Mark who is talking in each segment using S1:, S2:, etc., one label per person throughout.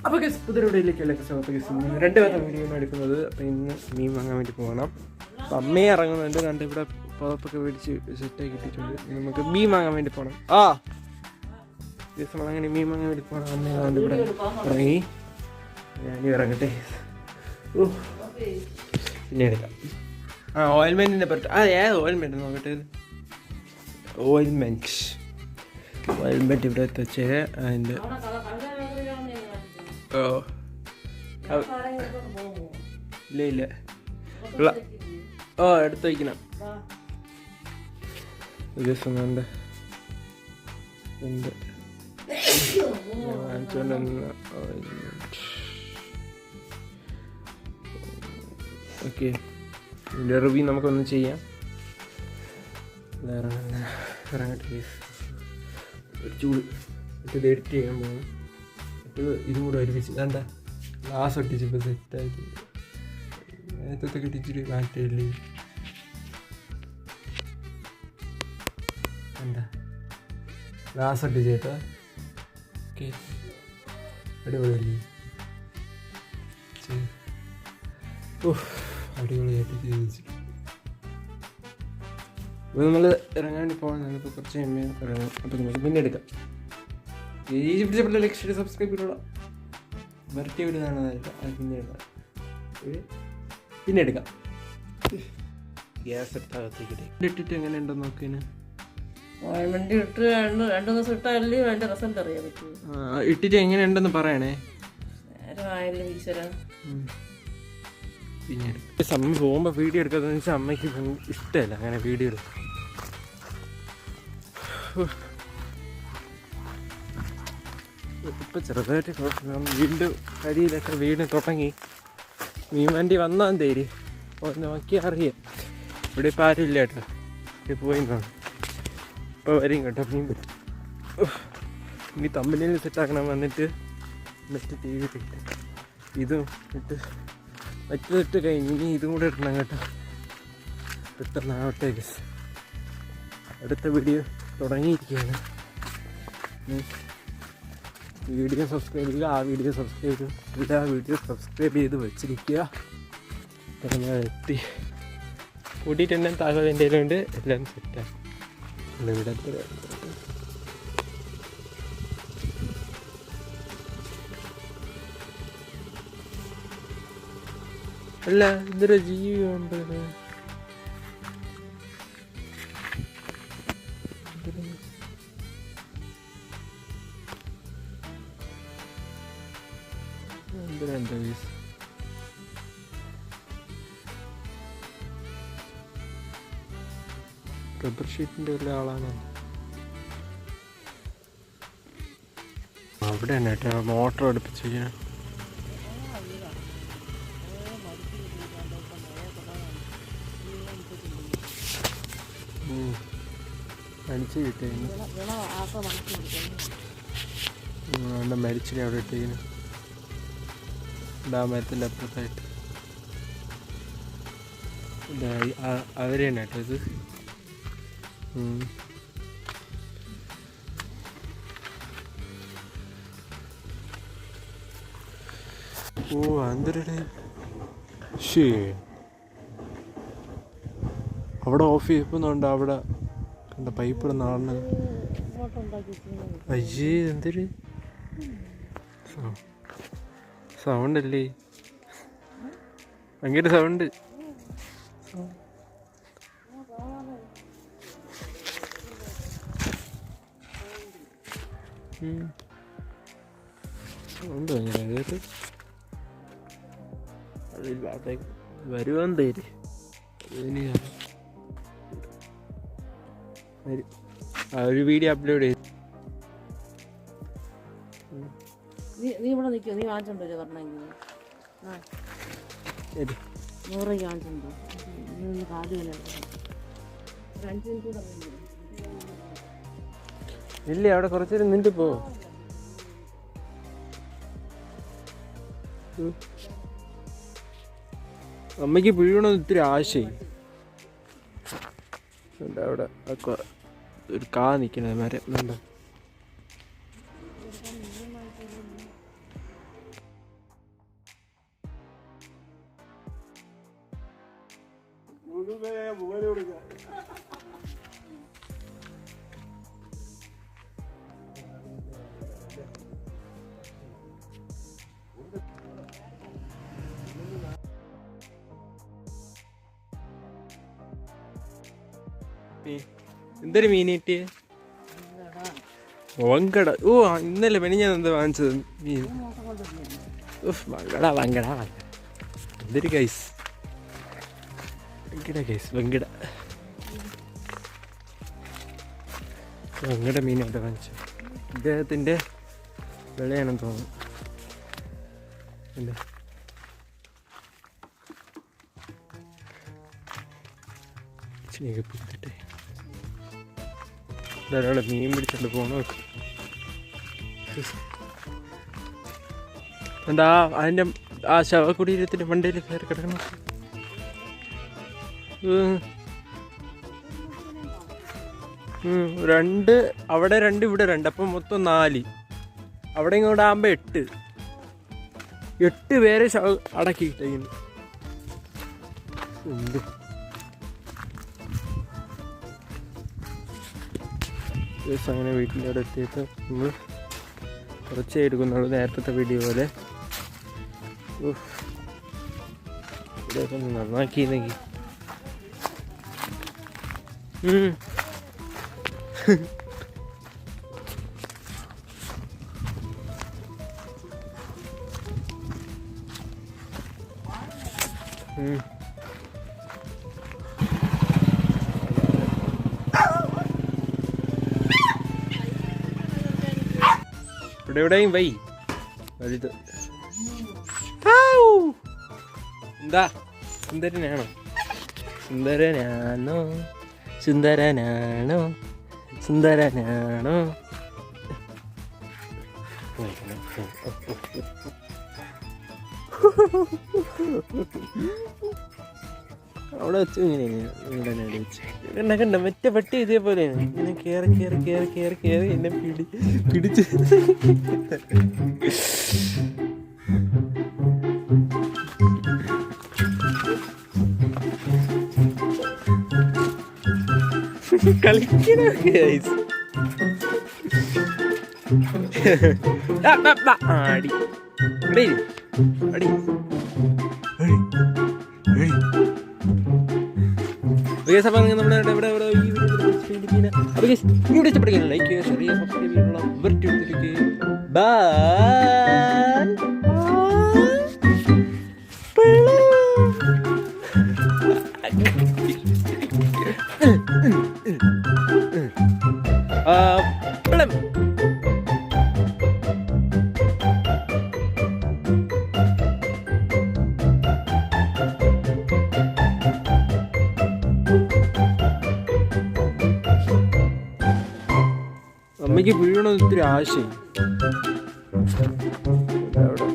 S1: അപ്പോൾ പുതിയ വീഡിയോയിലേക്ക് രണ്ട് പേരുടെ വീഡിയോ എടുക്കുന്നത്. അപ്പോൾ ഇന്ന് മീൻ വാങ്ങാൻ വേണ്ടി പോകണം. അപ്പോൾ അമ്മയെ ഇറങ്ങുന്നുണ്ട്. കണ്ട് ഇവിടെ പുതപ്പൊക്കെ മേടിച്ച് സെറ്റാക്കി കിട്ടിയിട്ടുണ്ട്. നമുക്ക് മീൻ വാങ്ങാൻ വേണ്ടി പോകണം. ദിവസം അങ്ങനെ മീൻ വാങ്ങാൻ വേണ്ടി പോകണം. അമ്മയെ കണ്ട് ഇവിടെ ഇറങ്ങി. ഞാനും ഇറങ്ങട്ടെ. പിന്നെ എടുക്കാം. ഓയിൽമെൻറ്റിൻ്റെ പറ്റ ഏത് ഓയിൽമെൻറ്റ് നോക്കട്ടെ. ഓയിൽമെൻറ്റ് ഇവിടെ വെച്ചേ. അതിൻ്റെ ഇല്ല എടുത്ത് വയ്ക്കണം. ദിവസം വേണ്ട ഓക്കെ. ഇതിൻ്റെ റിവ്യൂ നമുക്കൊന്ന് ചെയ്യാം. ഇറങ്ങട്ടെ. ഒരു ചൂട് ഇത് എഡിറ്റ് ചെയ്യാൻ പോകും. ഇതും കൂടെ ഒരുമിച്ച് കണ്ട ഗ്ലാസ് ഒട്ടിച്ചപ്പോൾ സെറ്റായിട്ട് നേരത്തൊക്കെ ഇട്ടിച്ചിട്ട് മാറ്റില്ലേ. കണ്ട ഗ്ലാസ് ഒട്ടിച്ചേട്ടാ. ഓക്കെ, അടിപൊളിയല്ലേ? അടിപൊളിയായിട്ട് ചെയ്തിട്ട് അപ്പോൾ നമ്മൾ ഇറങ്ങാൻ വേണ്ടി പോകാൻ ഇപ്പോൾ കുറച്ച് ഇറങ്ങും. അപ്പോൾ നമുക്ക് പിന്നെ എടുക്കാം. ഈ പിടിച്ചപ്പെട്ട ലക്ഷ്യം സബ്സ്ക്രൈബ് ചെയ്തോളാം. വരട്ടി വിടുന്നതാണതല്ല, അത് പിന്നെ എടുക്കാം. ഗ്യാസ് ഇട്ടകത്തേക്ക് ഇട്ടിട്ട് എങ്ങനെ ഉണ്ടെന്ന് നോക്കിന്.
S2: വണ്ടി ഇട്ട് രണ്ടു ദിവസം ഇട്ടല്ലേ അതിൻ്റെ റിസൾട്ട് അറിയാൻ പറ്റും.
S1: ഇട്ടിട്ട് എങ്ങനെ ഉണ്ടെന്ന് പറയണേ.
S2: നേരമായാലും ഈശ്വര.
S1: പിന്നെ അമ്മ പോകുമ്പോൾ വീഡിയോ എടുക്കാന്ന് വെച്ചാൽ അമ്മയ്ക്ക് ഇഷ്ടമല്ല അങ്ങനെ വീഡിയോ എടുക്കും. ഇപ്പം ചെറുതായിട്ട് വീണ്ടും കരിയിലൊക്കെ വീണ്ടും തുടങ്ങി. മീൻ വണ്ടി വന്നാൽ തേരി നോക്കിയാൽ അറിയാം. ഇവിടെ ഇപ്പം ആരും ഇല്ല കേട്ടോ. ഇവിടെ പോയി ഇപ്പോൾ വരും കേട്ടോ. മീൻ വരും. ഇനി തമ്മിലിൽ സെറ്റാക്കണം. വന്നിട്ട് ടി വി ഇട്ട് ഇതും ഇട്ട് മറ്റേതിട്ട് കഴിഞ്ഞ് ഇനി ഇതും കൂടെ ഇടണം കേട്ടോ. പെട്ടെന്നാവട്ടെ. അടുത്ത വീഡിയോ തുടങ്ങിയിരിക്കുകയാണ്. വീഡിയോ സബ്സ്ക്രൈബ് ചെയ്യുക. ആ വീഡിയോ സബ്സ്ക്രൈബ് ചെയ്തു. എല്ലാ വീഡിയോ സബ്സ്ക്രൈബ് ചെയ്ത് വെച്ചിരിക്കുക. ഞാൻ എത്തി കൂട്ടിയിട്ട് തന്നെ താഴെ എൻ്റെ ഉണ്ട്. എല്ലാം സെറ്റാണ്. ഇവിടെ അല്ല ഇതൊരു ജീവി ഉണ്ടത്. എന്താ റബ്ബർ ഷീറ്റിൻ്റെ വല്ല ആളാണ്. അവിടെ തന്നെ കേട്ടോ മോട്ടർ അടുപ്പിച്ച് ചെയ്യണം. അടിച്ച് കിട്ടുന്നു. മരിച്ചിനെ അവിടെ ഇട്ടേക്കുന്നു. മരത്തിൻ്റെ അപ്പുറത്തായിട്ട് അവരെ തന്നെ കേട്ടോ ഇത്. അന്തരടെ അവിടെ ഓഫ് ചെയ്യപ്പോന്നുണ്ട്. അവിടെ കണ്ട പൈപ്പ് ഇടുന്ന ആളിന് അയ്യേ എന്തൊരു സൗണ്ടല്ലേ. ഭയങ്കര സൗണ്ട്. സൗണ്ട് ഭയങ്കര അതിൽ വരുവാൻ തേര്. ഒരു വീഡിയോ അപ്ലോഡ് ചെയ്തു.
S2: നീ ഇവിടെ നിൽക്കുമോ? നീ വാങ്ങിച്ചോണ്ടോ പറഞ്ഞെങ്കിൽ 100 രൂപ വാങ്ങിച്ചോണ്ടോ?
S1: ഇല്ല അവിടെ കുറച്ചേരം നിന്നിട്ട് പോ. അമ്മയ്ക്ക് പിഴുകണമെന്ന് ഇത്തിരി ആശയായി. അവിടെ ഒരു കാ നിൽക്കുന്നത് മരം. എന്തൊരു മീൻ കിട്ടിയേ? വങ്കട. ഓ ഇന്നലെ ഞാൻ എന്താ വാങ്ങിച്ചത് മീൻ? വങ്കട വങ്കട വങ്കട. എന്തൊരു ഗൈസ്, വങ്കട ഗൈസ്, വങ്കട വങ്കട മീനായിട്ട് വാങ്ങിച്ചു. ഇദ്ദേഹത്തിൻ്റെ വിളയാണെന്ന് തോന്നുന്നു. എന്താ പിടിച്ചിട്ടെ ധാരാളെ മീൻ പിടിച്ചിട്ട് പോണോ? എന്താ അതിൻ്റെ ആ ശവകുടീരത്തിൻ്റെ മണ്ടയിൽ കയറി കിടക്കണം. രണ്ട് അവിടെ 2 ഇവിടെ 2, അപ്പം മൊത്തം 4. അവിടെ ഇങ്ങോട്ട് ആകുമ്പോൾ 8 പേരെ അടക്കിയിട്ടേക്കുന്നു. എന്ത് അങ്ങനെ വീട്ടിൻ്റെ അവിടെ എത്തിയിട്ട് നമ്മൾ കുറച്ചേ എടുക്കുന്നുള്ളൂ, നേരത്തെ വീഡിയോ പോലെ. ഇവിടെയൊക്കെ ഒന്ന് നന്നാക്കിയിരുന്നെങ്കിൽ. എവിടെയും വൈ വലുത്. എന്താ സുന്ദരനാണോ? സുന്ദരനാണോ? സുന്ദരനാണോ? സുന്ദരനാണോ? അവിടെ വെച്ചു ഇങ്ങനെ കണ്ട മറ്റേ പട്ടി ഇതേപോലെയാണ്. ഇങ്ങനെ കേറി കേറി കേറി കേറി കേറി എന്നെ പിടിച്ച് കളിക്കണ അടി അടി അടി. നമ്മുടെ ഇവിടെ ലൈക്ക് ചെയ്യുക, ഷെയർ ചെയ്യുക, സബ്സ്ക്രൈബ് ചെയ്യാനുള്ള അമ്മയ്ക്ക് വീഴണമെന്ന് ഒത്തിരി ആശയം. അവിടെ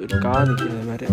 S1: ഒരു കാ നിൽക്കുന്നത് വരെ